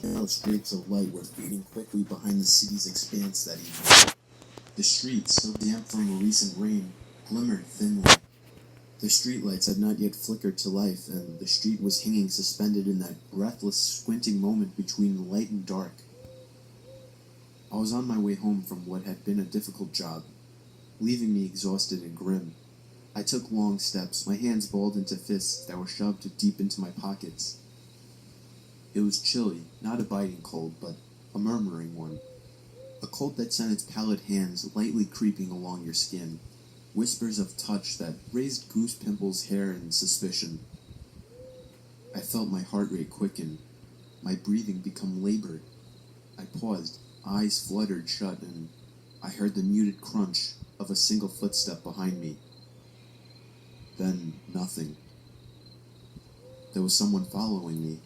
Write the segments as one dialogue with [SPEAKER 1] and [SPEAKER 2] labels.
[SPEAKER 1] Pale streaks of light were fading quickly behind the city's expanse that evening. The streets, so damp from a recent rain, glimmered thinly. The streetlights had not yet flickered to life, and the street was hanging suspended in that breathless, squinting moment between light and dark. I was on my way home from what had been a difficult job, leaving me exhausted and grim. I took long steps, my hands balled into fists that were shoved deep into my pockets. It was chilly, not a biting cold, but a murmuring one. A cold that sent its pallid hands lightly creeping along your skin. Whispers of touch that raised goose pimples, hair, and suspicion. I felt my heart rate quicken, my breathing become labored. I paused, eyes fluttered shut, and I heard the muted crunch of a single footstep behind me. Then nothing. There was someone following me.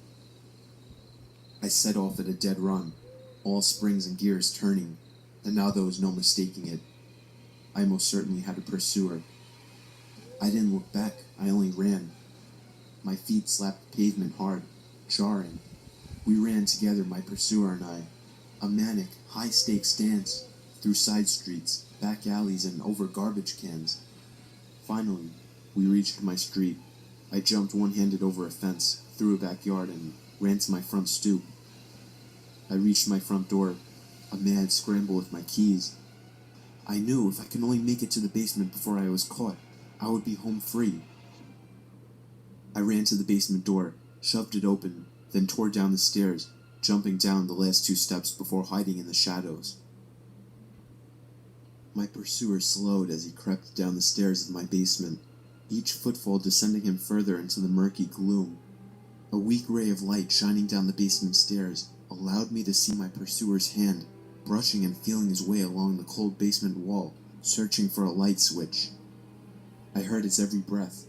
[SPEAKER 1] I set off at a dead run, all springs and gears turning, and now there was no mistaking it. I most certainly had a pursuer. I didn't look back, I only ran. My feet slapped the pavement hard, jarring. We ran together, my pursuer and I, a manic, high-stakes dance, through side streets, back alleys, and over garbage cans. Finally, we reached my street. I jumped one-handed over a fence, through a backyard, and ran to my front stoop. I reached my front door, a mad scramble with my keys. I knew if I could only make it to the basement before I was caught, I would be home free. I ran to the basement door, shoved it open, then tore down the stairs, jumping down the last 2 steps before hiding in the shadows. My pursuer slowed as he crept down the stairs of my basement, each footfall descending him further into the murky gloom. A weak ray of light shining down the basement stairs allowed me to see my pursuer's hand, brushing and feeling his way along the cold basement wall, searching for a light switch. I heard its every breath,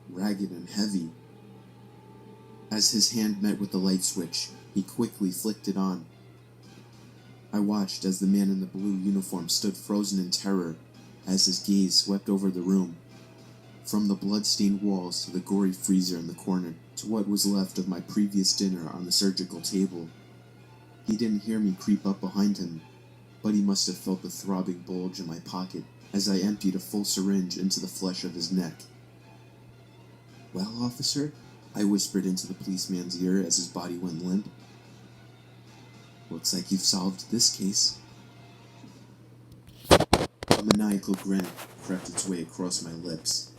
[SPEAKER 1] ragged and heavy. As his hand met with the light switch, he quickly flicked it on. I watched as the man in the blue uniform stood frozen in terror, as his gaze swept over the room. From the blood-stained walls to the gory freezer in the corner, to what was left of my previous dinner on the surgical table. He didn't hear me creep up behind him, but he must have felt the throbbing bulge in my pocket as I emptied a full syringe into the flesh of his neck. "Well, officer?" I whispered into the policeman's ear as his body went limp. "Looks like you've solved this case." A maniacal grin crept its way across my lips.